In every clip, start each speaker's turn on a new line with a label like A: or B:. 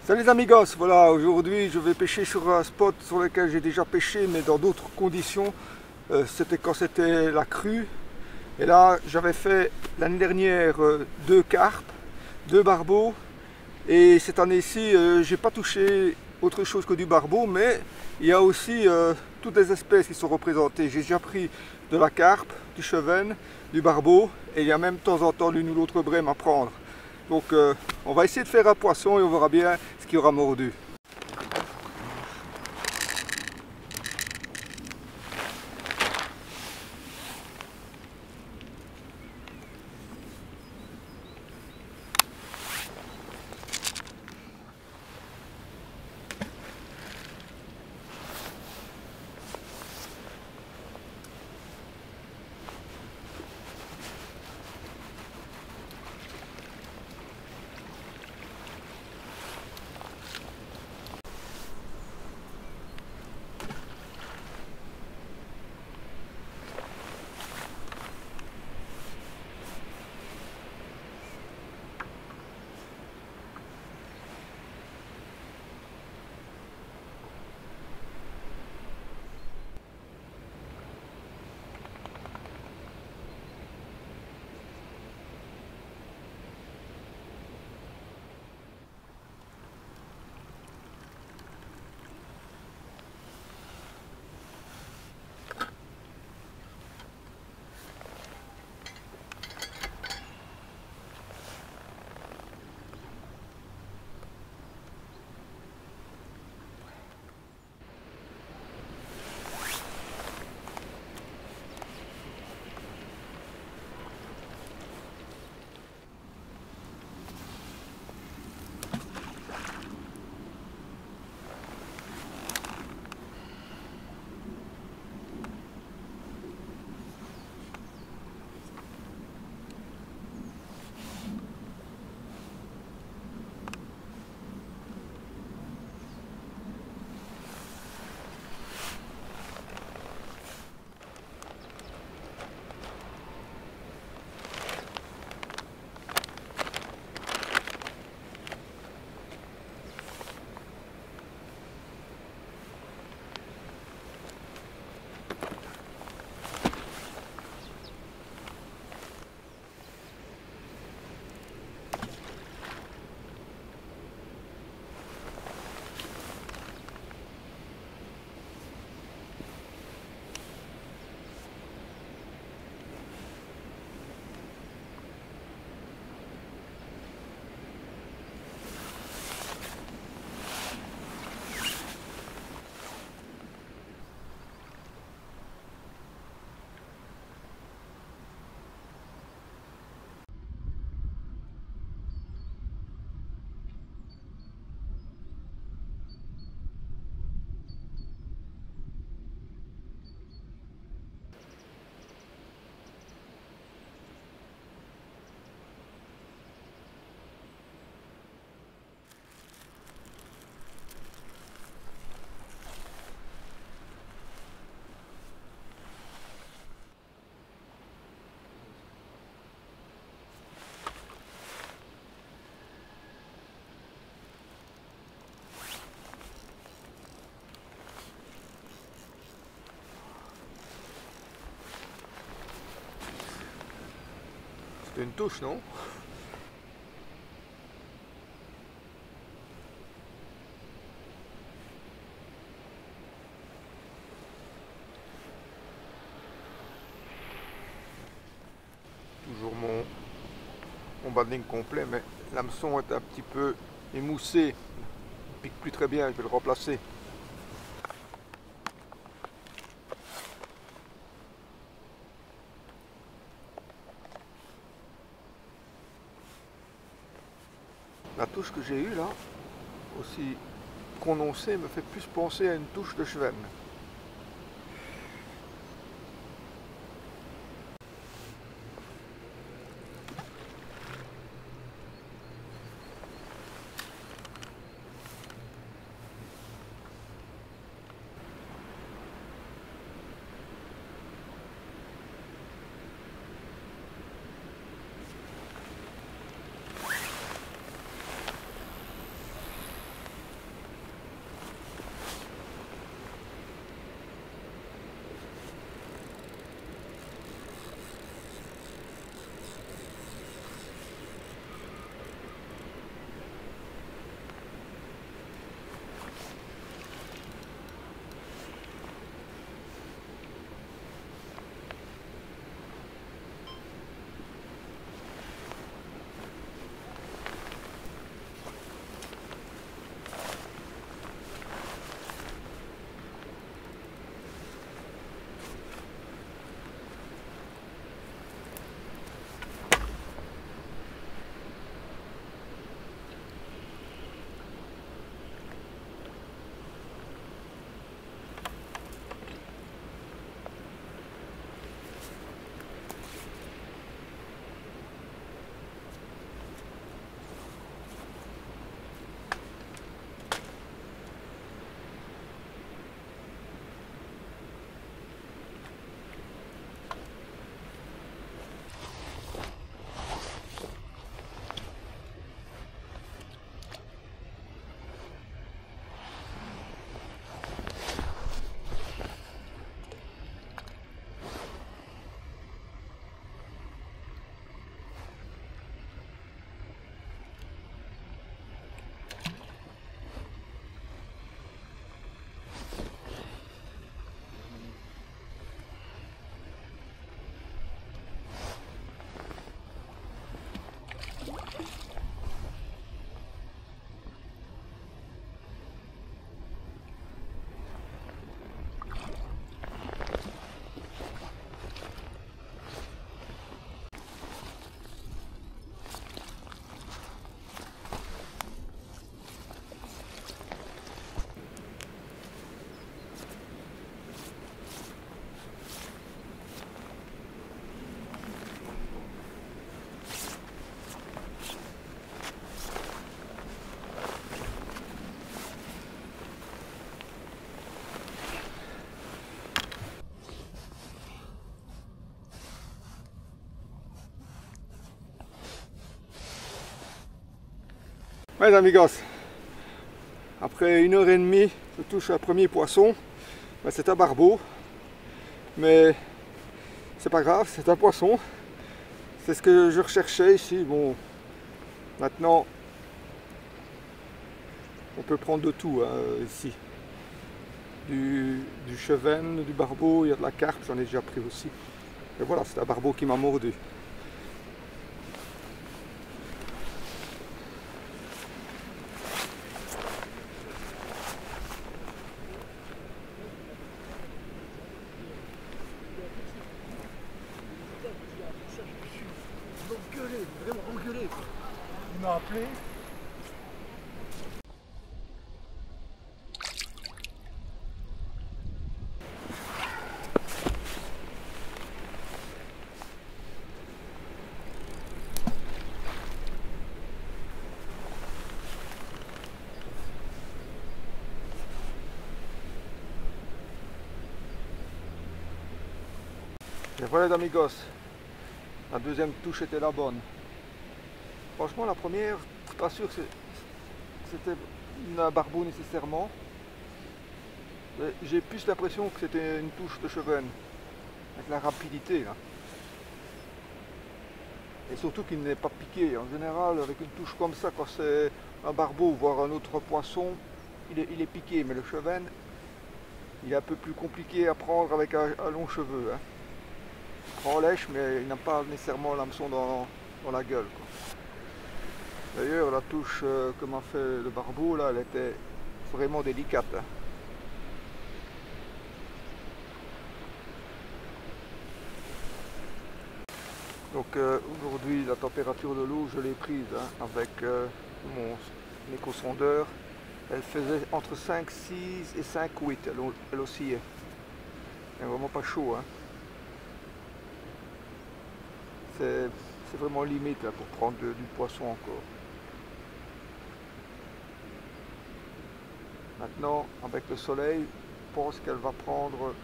A: Salut les amigos, voilà, aujourd'hui je vais pêcher sur un spot sur lequel j'ai déjà pêché mais dans d'autres conditions. C'était quand c'était la crue. Et là j'avais fait l'année dernière deux carpes, deux barbeaux. Et cette année-ci j'ai pas touché autre chose que du barbeau, mais il y a aussi toutes les espèces qui sont représentées. J'ai déjà pris de la carpe, du chevenne, du barbeau et il y a même de temps en temps l'une ou l'autre brème à prendre. Donc on va essayer de faire un poisson et on verra bien ce qui aura mordu. C'était une touche, non? Toujours mon banding complet, mais l'hameçon est un petit peu émoussé. Il pique plus très bien, je vais le remplacer. La touche que j'ai eue là, aussi prononcée, me fait plus penser à une touche de chevenne. Ouais les amigos, après 1 h 30, je touche un premier poisson. Ben, c'est un barbeau, mais c'est pas grave, c'est un poisson. C'est ce que je recherchais ici. Bon, maintenant, on peut prendre de tout hein, ici. Du chevenne, du barbeau, il y a de la carpe, j'en ai déjà pris aussi. Et voilà, c'est un barbeau qui m'a mordu. Vraiment engueulé quoi. Il m'a appelé. Et voilà les amigos, la deuxième touche était la bonne. Franchement la première, je suis pas sûr que c'était un barbeau nécessairement. J'ai plus l'impression que c'était une touche de chevenne, avec la rapidité là. Et surtout qu'il n'est pas piqué. En général, avec une touche comme ça, quand c'est un barbeau, voire un autre poisson, il est piqué. Mais le chevenne, il est un peu plus compliqué à prendre avec un long cheveu. Hein. Il prend lèche, mais il n'a pas nécessairement l'hameçon dans la gueule. D'ailleurs, la touche que m'a fait le barbeau, là, elle était vraiment délicate. Hein. Donc aujourd'hui, la température de l'eau, je l'ai prise hein, avec mon éco-sondeur. Elle faisait entre 5,6 et 5,8, elle oscillait. Elle n'est vraiment pas chaud. Hein. C'est vraiment limite là, pour prendre du poisson encore. Maintenant, avec le soleil, je pense qu'elle va prendre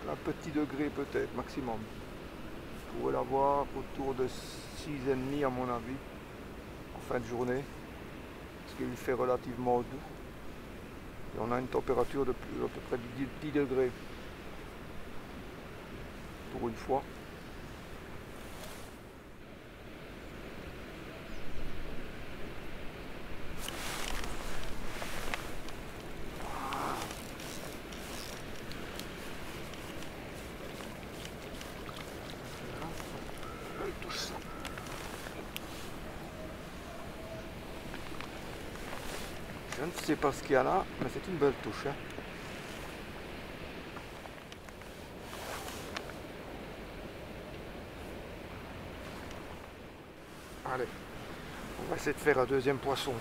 A: un petit degré peut-être, maximum. Vous pouvez l'avoir autour de 6,5 à mon avis, en fin de journée, parce qu'il fait relativement doux. Et on a une température de à peu près 10 degrés, pour une fois. Je ne sais pas ce qu'il y a là, mais c'est une belle touche. Hein. Allez, on va essayer de faire un deuxième poisson.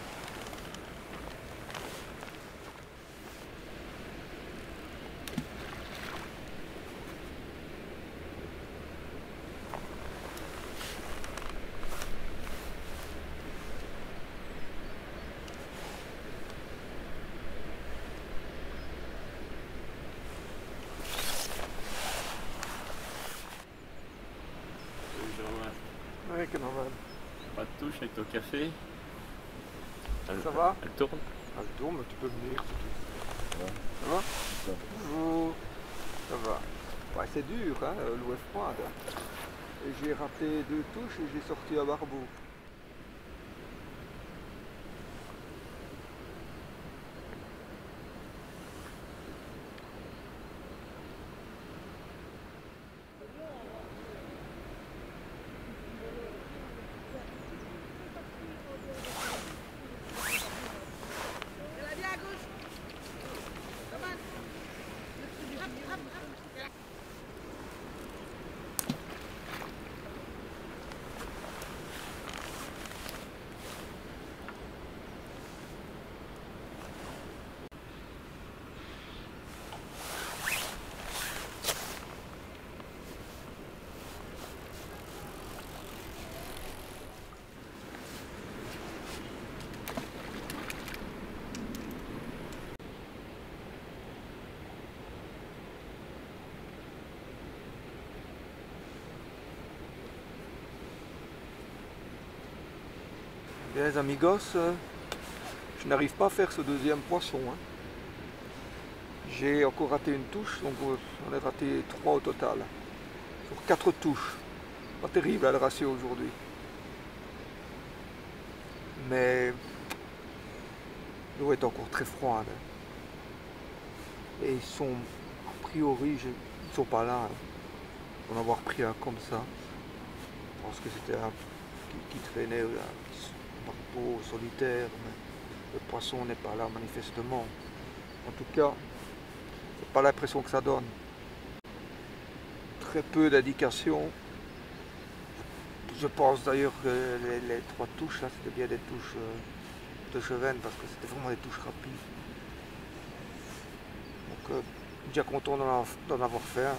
A: Oui, que normal.
B: Pas de touche avec ton café.
A: Ça va?
B: Elle tourne?
A: Elle tourne, mais tu peux venir.
B: Ouais.
A: Ça va? Bonjour. Ça va. Ouais, c'est dur, hein, l'eau est froide. Hein. Et j'ai raté 2 touches et j'ai sorti un barbeau. Bien les amigos, Je n'arrive pas à faire ce deuxième poisson. Hein. J'ai encore raté une touche, donc on a raté 3 au total. Sur 4 touches. Pas terrible le ratio aujourd'hui. Mais l'eau est encore très froide. Et ils sont, a priori, ils ne sont pas là. Pour en avoir pris un comme ça. Je pense que c'était un qui traînait, un barbeau solitaire. Mais le poisson n'est pas là manifestement. En tout cas, c'est pas l'impression que ça donne. Très peu d'indications. Je pense d'ailleurs que les 3 touches là, c'était bien des touches de chevenne parce que c'était vraiment des touches rapides. Donc déjà content d'en avoir fait. Hein.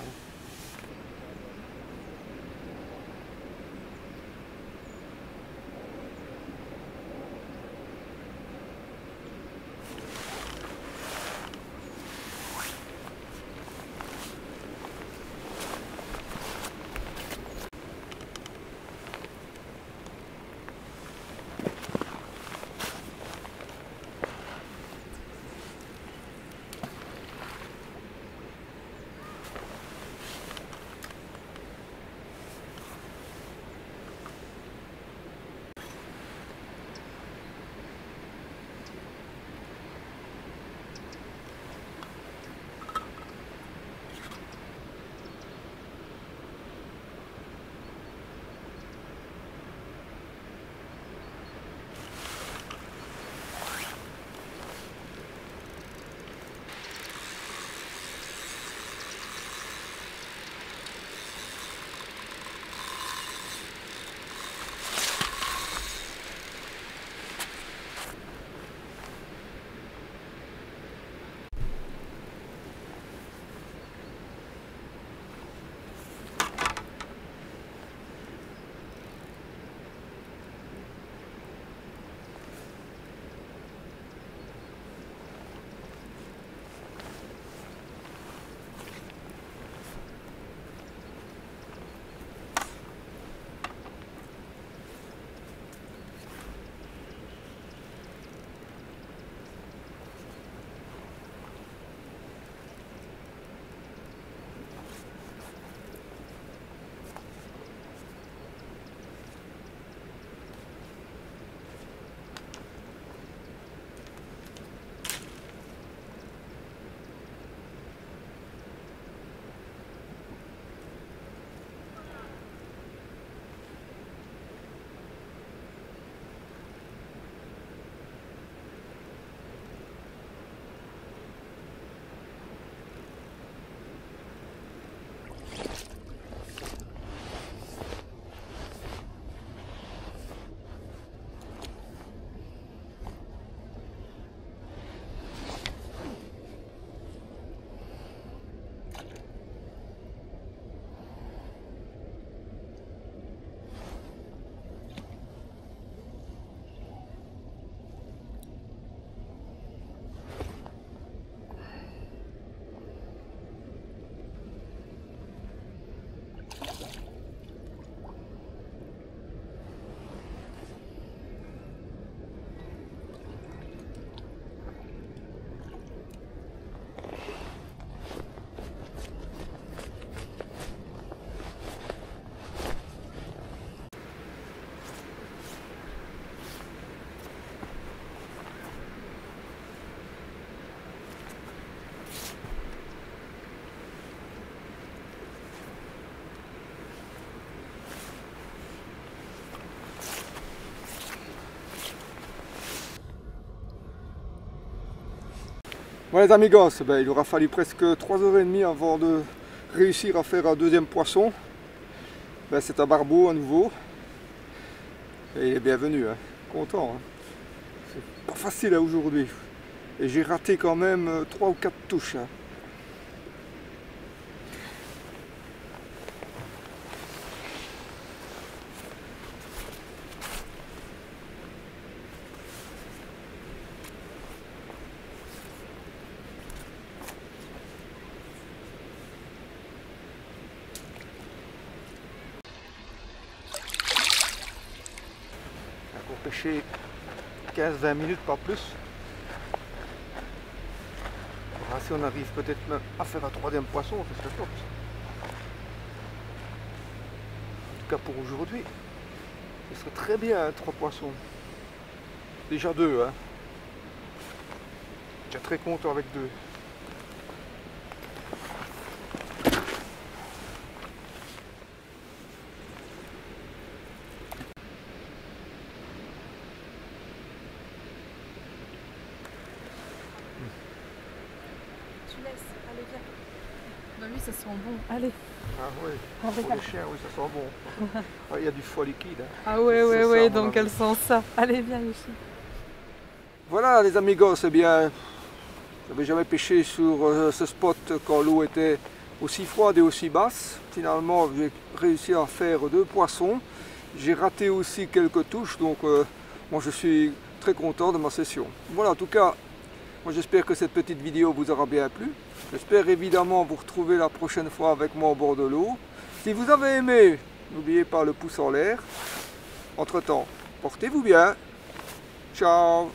C: Bon les amigos, il aura fallu presque 3h30 avant de réussir à faire un deuxième poisson. C'est un barbeau à nouveau. Et il est bienvenu, hein. Content. Hein. C'est pas facile aujourd'hui. Et j'ai raté quand même 3 ou 4 touches. Hein.
A: Pêcher 15-20 minutes, pas plus. si on arrive peut-être même à faire un troisième poisson, ce serait top. En tout cas pour aujourd'hui. Ce serait très bien, 3 poissons. Déjà 2, hein. Déjà très content avec 2.
D: Tu laisses, allez viens. Bah lui ça sent bon, allez.
A: Ah oui,
D: Allez.
A: pour les chiens, oui, ça sent bon. Ah, il y a du foie liquide. Hein.
D: Ah ouais,
A: C'est
D: ouais,
A: ça,
D: ouais,
A: à mon
D: donc
A: avis.
D: elle sent ça. Allez viens Yoshi.
A: Voilà les amigos, eh bien, j'avais jamais pêché sur ce spot quand l'eau était aussi froide et aussi basse. Finalement, j'ai réussi à faire 2 poissons. J'ai raté aussi quelques touches, donc moi je suis très content de ma session. Voilà, en tout cas, moi j'espère que cette petite vidéo vous aura bien plu. J'espère évidemment vous retrouver la prochaine fois avec moi au bord de l'eau. Si vous avez aimé, n'oubliez pas le pouce en l'air. Entre-temps, portez-vous bien. Ciao.